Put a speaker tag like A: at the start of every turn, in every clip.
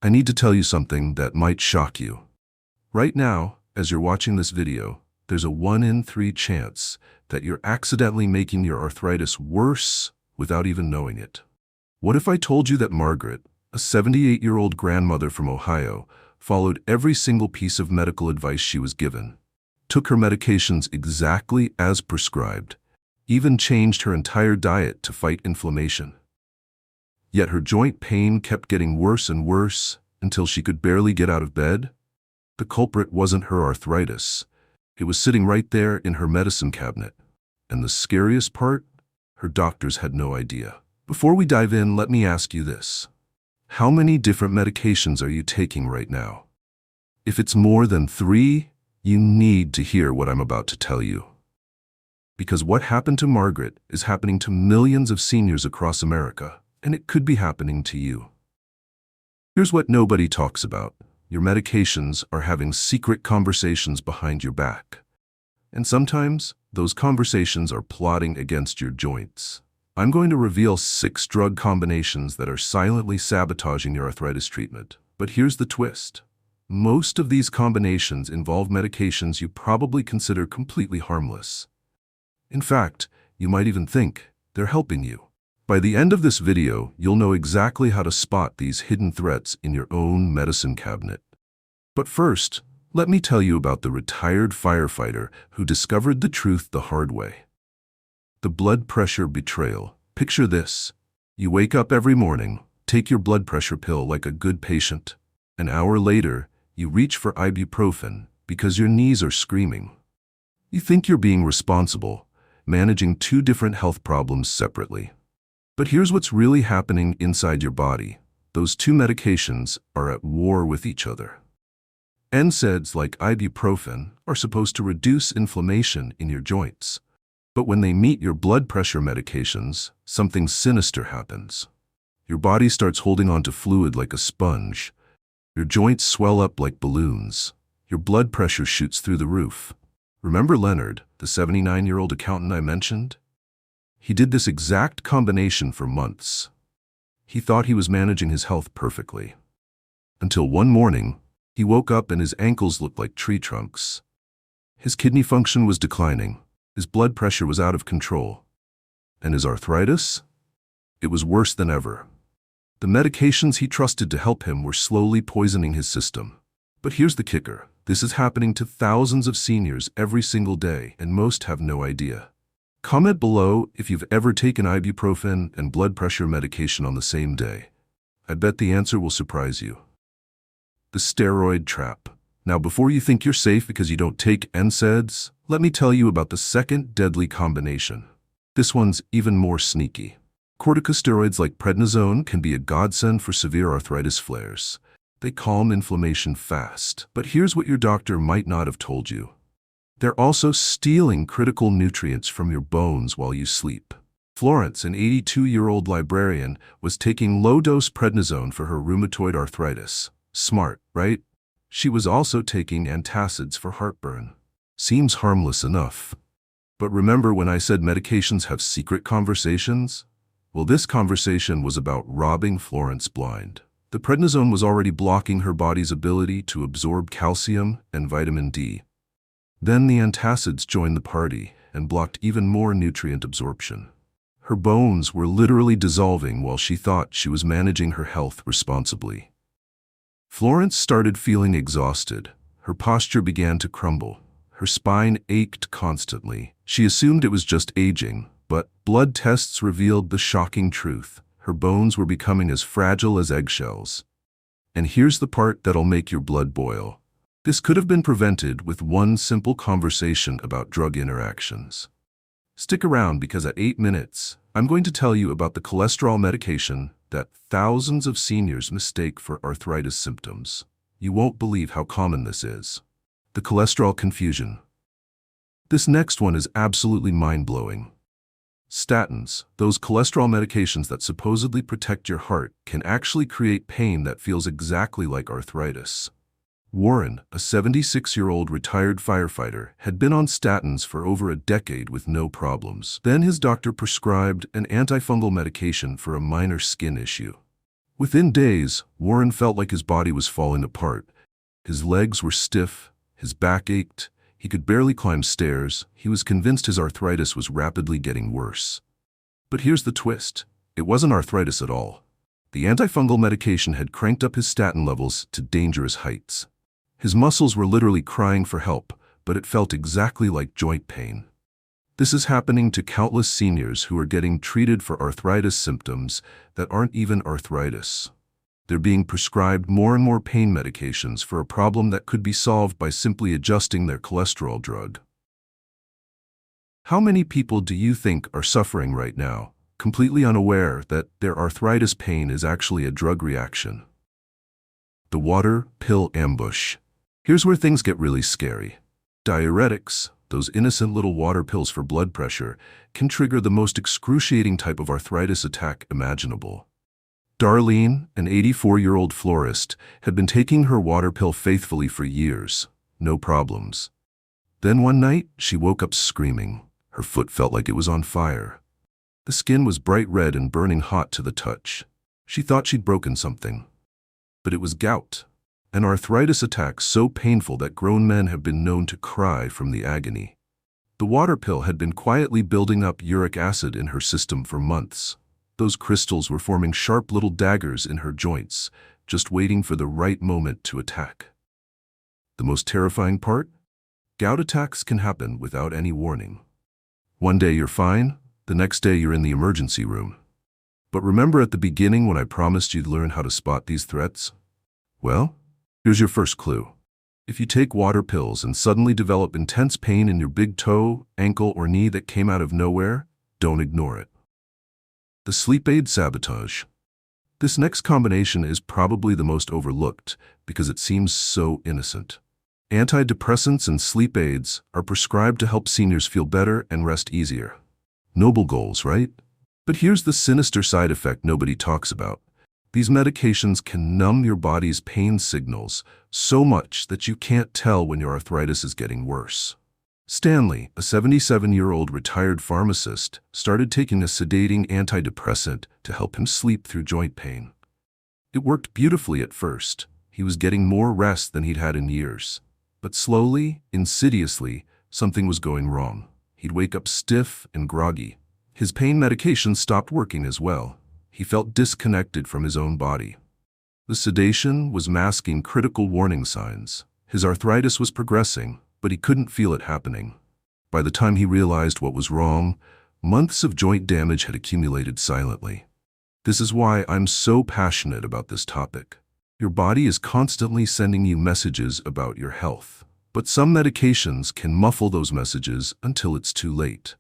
A: I need to tell you something that might shock you. Right now, as you're watching this video, there's a 1 in 3 chance that you're accidentally making your arthritis worse without even knowing it. What if I told you that Margaret, a 78-year-old grandmother from Ohio, followed every single piece of medical advice she was given, took her medications exactly as prescribed, even changed her entire diet to fight inflammation? Yet her joint pain kept getting worse and worse until she could barely get out of bed? The culprit wasn't her arthritis. It was sitting right there in her medicine cabinet. And the scariest part? Her doctors had no idea. Before we dive in, let me ask you this. How many different medications are you taking right now? If it's more than 3, you need to hear what I'm about to tell you. Because what happened to Margaret is happening to millions of seniors across America, and it could be happening to you. Here's what nobody talks about. Your medications are having secret conversations behind your back. And sometimes, those conversations are plotting against your joints. I'm going to reveal 6 drug combinations that are silently sabotaging your arthritis treatment. But here's the twist. Most of these combinations involve medications you probably consider completely harmless. In fact, you might even think they're helping you. By the end of this video, you'll know exactly how to spot these hidden threats in your own medicine cabinet. But first, let me tell you about the retired firefighter who discovered the truth the hard way. The blood pressure betrayal. Picture this. You wake up every morning, take your blood pressure pill like a good patient. An hour later, you reach for ibuprofen because your knees are screaming. You think you're being responsible, managing 2 different health problems separately. But here's what's really happening inside your body. Those 2 medications are at war with each other. NSAIDs like ibuprofen are supposed to reduce inflammation in your joints. But when they meet your blood pressure medications, something sinister happens. Your body starts holding on to fluid like a sponge. Your joints swell up like balloons. Your blood pressure shoots through the roof. Remember Leonard, the 79-year-old accountant I mentioned? He did this exact combination for months. He thought he was managing his health perfectly. Until one morning, he woke up and his ankles looked like tree trunks. His kidney function was declining. His blood pressure was out of control. And his arthritis? It was worse than ever. The medications he trusted to help him were slowly poisoning his system. But here's the kicker. This is happening to thousands of seniors every single day, and most have no idea. Comment below if you've ever taken ibuprofen and blood pressure medication on the same day. I bet the answer will surprise you. The steroid trap. Now, before you think you're safe because you don't take NSAIDs, let me tell you about the second deadly combination. This one's even more sneaky. Corticosteroids like prednisone can be a godsend for severe arthritis flares. They calm inflammation fast. But here's what your doctor might not have told you. They're also stealing critical nutrients from your bones while you sleep. Florence, an 82-year-old librarian, was taking low-dose prednisone for her rheumatoid arthritis. Smart, right? She was also taking antacids for heartburn. Seems harmless enough. But remember when I said medications have secret conversations? Well, this conversation was about robbing Florence blind. The prednisone was already blocking her body's ability to absorb calcium and vitamin D. Then the antacids joined the party and blocked even more nutrient absorption. Her bones were literally dissolving while she thought she was managing her health responsibly. Florence started feeling exhausted. Her posture began to crumble. Her spine ached constantly. She assumed it was just aging, but blood tests revealed the shocking truth. Her bones were becoming as fragile as eggshells. And here's the part that'll make your blood boil. This could have been prevented with one simple conversation about drug interactions. Stick around because at 8 minutes, I'm going to tell you about the cholesterol medication that thousands of seniors mistake for arthritis symptoms. You won't believe how common this is. The cholesterol confusion. This next one is absolutely mind-blowing. Statins, those cholesterol medications that supposedly protect your heart, can actually create pain that feels exactly like arthritis. Warren, a 76-year-old retired firefighter, had been on statins for over a decade with no problems. Then his doctor prescribed an antifungal medication for a minor skin issue. Within days, Warren felt like his body was falling apart. His legs were stiff, his back ached, he could barely climb stairs. He was convinced his arthritis was rapidly getting worse. But here's the twist. It wasn't arthritis at all. The antifungal medication had cranked up his statin levels to dangerous heights. His muscles were literally crying for help, but it felt exactly like joint pain. This is happening to countless seniors who are getting treated for arthritis symptoms that aren't even arthritis. They're being prescribed more and more pain medications for a problem that could be solved by simply adjusting their cholesterol drug. How many people do you think are suffering right now, completely unaware that their arthritis pain is actually a drug reaction? The water pill ambush. Here's where things get really scary. Diuretics, those innocent little water pills for blood pressure, can trigger the most excruciating type of arthritis attack imaginable. Darlene, an 84-year-old florist, had been taking her water pill faithfully for years. No problems. Then one night, she woke up screaming. Her foot felt like it was on fire. The skin was bright red and burning hot to the touch. She thought she'd broken something. But it was gout, an arthritis attack so painful that grown men have been known to cry from the agony. The water pill had been quietly building up uric acid in her system for months. Those crystals were forming sharp little daggers in her joints, just waiting for the right moment to attack. The most terrifying part? Gout attacks can happen without any warning. One day you're fine, the next day you're in the emergency room. But remember at the beginning when I promised you'd learn how to spot these threats? Well, here's your first clue. If you take water pills and suddenly develop intense pain in your big toe, ankle, or knee that came out of nowhere, don't ignore it. The sleep aid sabotage. This next combination is probably the most overlooked because it seems so innocent. Antidepressants and sleep aids are prescribed to help seniors feel better and rest easier. Noble goals, right? But here's the sinister side effect nobody talks about. These medications can numb your body's pain signals so much that you can't tell when your arthritis is getting worse. Stanley, a 77-year-old retired pharmacist, started taking a sedating antidepressant to help him sleep through joint pain. It worked beautifully at first. He was getting more rest than he'd had in years. But slowly, insidiously, something was going wrong. He'd wake up stiff and groggy. His pain medication stopped working as well. He felt disconnected from his own body. The sedation was masking critical warning signs. His arthritis was progressing, but he couldn't feel it happening. By the time he realized what was wrong, months of joint damage had accumulated silently. This is why I'm so passionate about this topic. Your body is constantly sending you messages about your health, but some medications can muffle those messages until it's too late.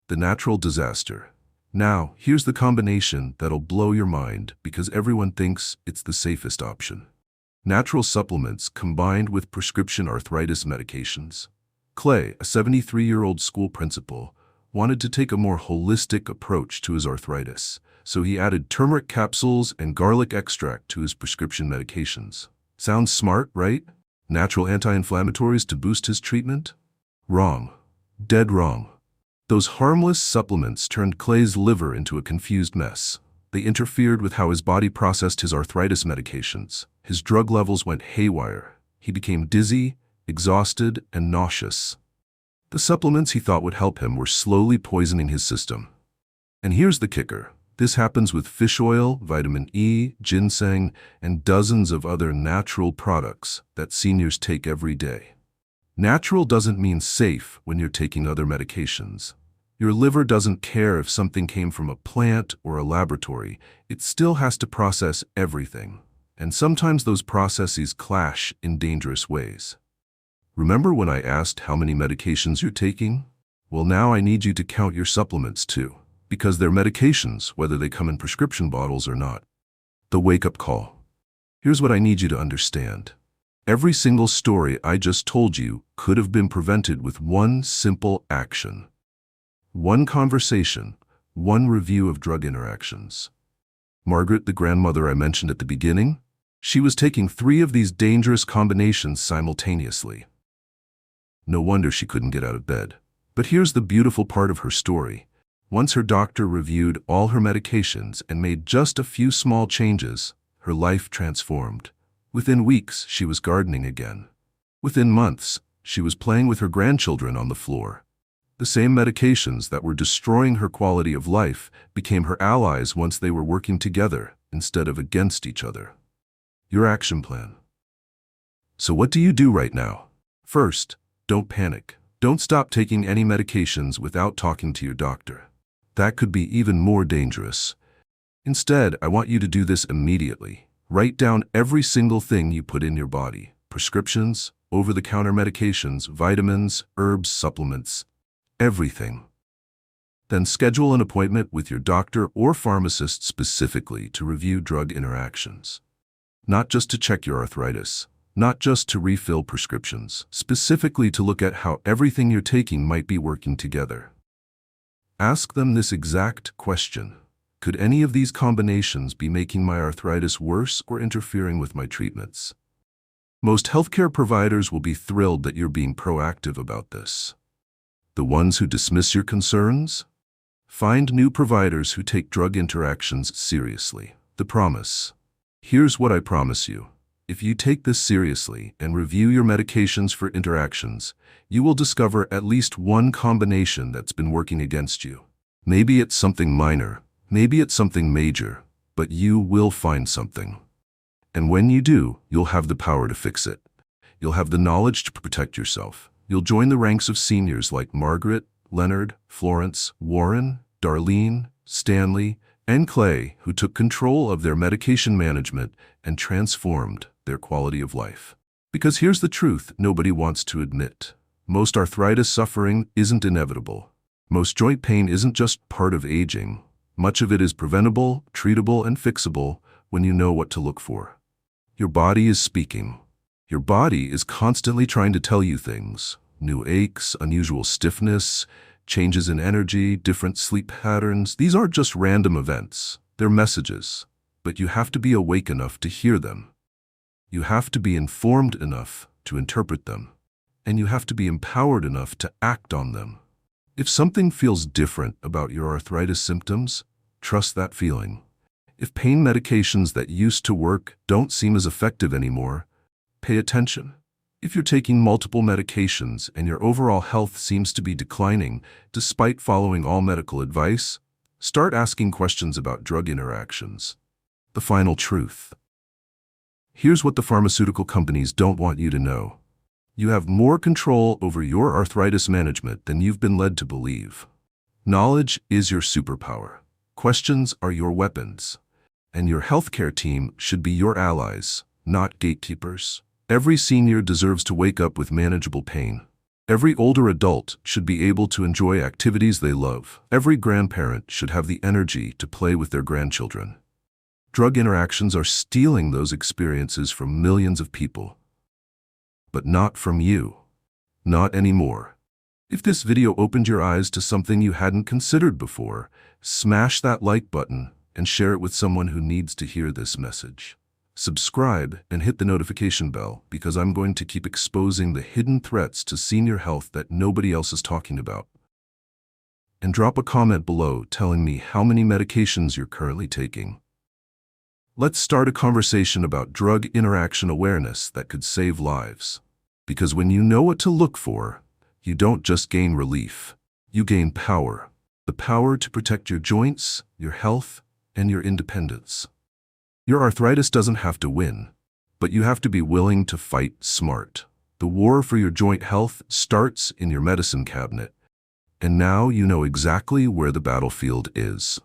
A: The natural disaster. Now, here's the combination that'll blow your mind because everyone thinks it's the safest option. Natural supplements combined with prescription arthritis medications. Clay, a 73-year-old school principal, wanted to take a more holistic approach to his arthritis, so he added turmeric capsules and garlic extract to his prescription medications. Sounds smart, right? Natural anti-inflammatories to boost his treatment? Wrong. Dead wrong. Those harmless supplements turned Clay's liver into a confused mess. They interfered with how his body processed his arthritis medications. His drug levels went haywire. He became dizzy, exhausted, and nauseous. The supplements he thought would help him were slowly poisoning his system. And here's the kicker. This happens with fish oil, vitamin E, ginseng, and dozens of other natural products that seniors take every day. Natural doesn't mean safe when you're taking other medications. Your liver doesn't care if something came from a plant or a laboratory. It still has to process everything. And sometimes those processes clash in dangerous ways. Remember when I asked how many medications you're taking? Well, now I need you to count your supplements too, because they're medications, whether they come in prescription bottles or not. The wake-up call. Here's what I need you to understand. Every single story I just told you could have been prevented with one simple action. One conversation, one review of drug interactions. Margaret, the grandmother I mentioned at the beginning, she was taking 3 of these dangerous combinations simultaneously. No wonder she couldn't get out of bed. But here's the beautiful part of her story. Once her doctor reviewed all her medications and made just a few small changes, her life transformed. Within weeks, she was gardening again. Within months, she was playing with her grandchildren on the floor. The same medications that were destroying her quality of life became her allies once they were working together instead of against each other. Your action plan. So what do you do right now? First, don't panic. Don't stop taking any medications without talking to your doctor. That could be even more dangerous. Instead, I want you to do this immediately. Write down every single thing you put in your body. Prescriptions, over-the-counter medications, vitamins, herbs, supplements, everything. Then schedule an appointment with your doctor or pharmacist specifically to review drug interactions. Not just to check your arthritis, not just to refill prescriptions, specifically to look at how everything you're taking might be working together. Ask them this exact question. Could any of these combinations be making my arthritis worse or interfering with my treatments? Most healthcare providers will be thrilled that you're being proactive about this. The ones who dismiss your concerns? Find new providers who take drug interactions seriously. The promise. Here's what I promise you. If you take this seriously and review your medications for interactions, you will discover at least one combination that's been working against you. Maybe it's something minor, maybe it's something major, but you will find something. And when you do, you'll have the power to fix it. You'll have the knowledge to protect yourself. You'll join the ranks of seniors like Margaret, Leonard, Florence, Warren, Darlene, Stanley, and Clay, who took control of their medication management and transformed their quality of life. Because here's the truth nobody wants to admit. Most arthritis suffering isn't inevitable. Most joint pain isn't just part of aging. Much of it is preventable, treatable, and fixable when you know what to look for. Your body is speaking. Your body is constantly trying to tell you things. New aches, unusual stiffness, changes in energy, different sleep patterns. These aren't just random events. They're messages. But you have to be awake enough to hear them. You have to be informed enough to interpret them. And you have to be empowered enough to act on them. If something feels different about your arthritis symptoms, trust that feeling. If pain medications that used to work don't seem as effective anymore, pay attention. If you're taking multiple medications and your overall health seems to be declining despite following all medical advice, start asking questions about drug interactions. The final truth. Here's what the pharmaceutical companies don't want you to know. You have more control over your arthritis management than you've been led to believe. Knowledge is your superpower. Questions are your weapons. And your healthcare team should be your allies, not gatekeepers. Every senior deserves to wake up with manageable pain. Every older adult should be able to enjoy activities they love. Every grandparent should have the energy to play with their grandchildren. Drug interactions are stealing those experiences from millions of people. But not from you. Not anymore. If this video opened your eyes to something you hadn't considered before, smash that like button and share it with someone who needs to hear this message. Subscribe and hit the notification bell because I'm going to keep exposing the hidden threats to senior health that nobody else is talking about. And drop a comment below telling me how many medications you're currently taking. Let's start a conversation about drug interaction awareness that could save lives. Because when you know what to look for, you don't just gain relief, you gain power. The power to protect your joints, your health, and your independence. Your arthritis doesn't have to win, but you have to be willing to fight smart. The war for your joint health starts in your medicine cabinet, and now you know exactly where the battlefield is.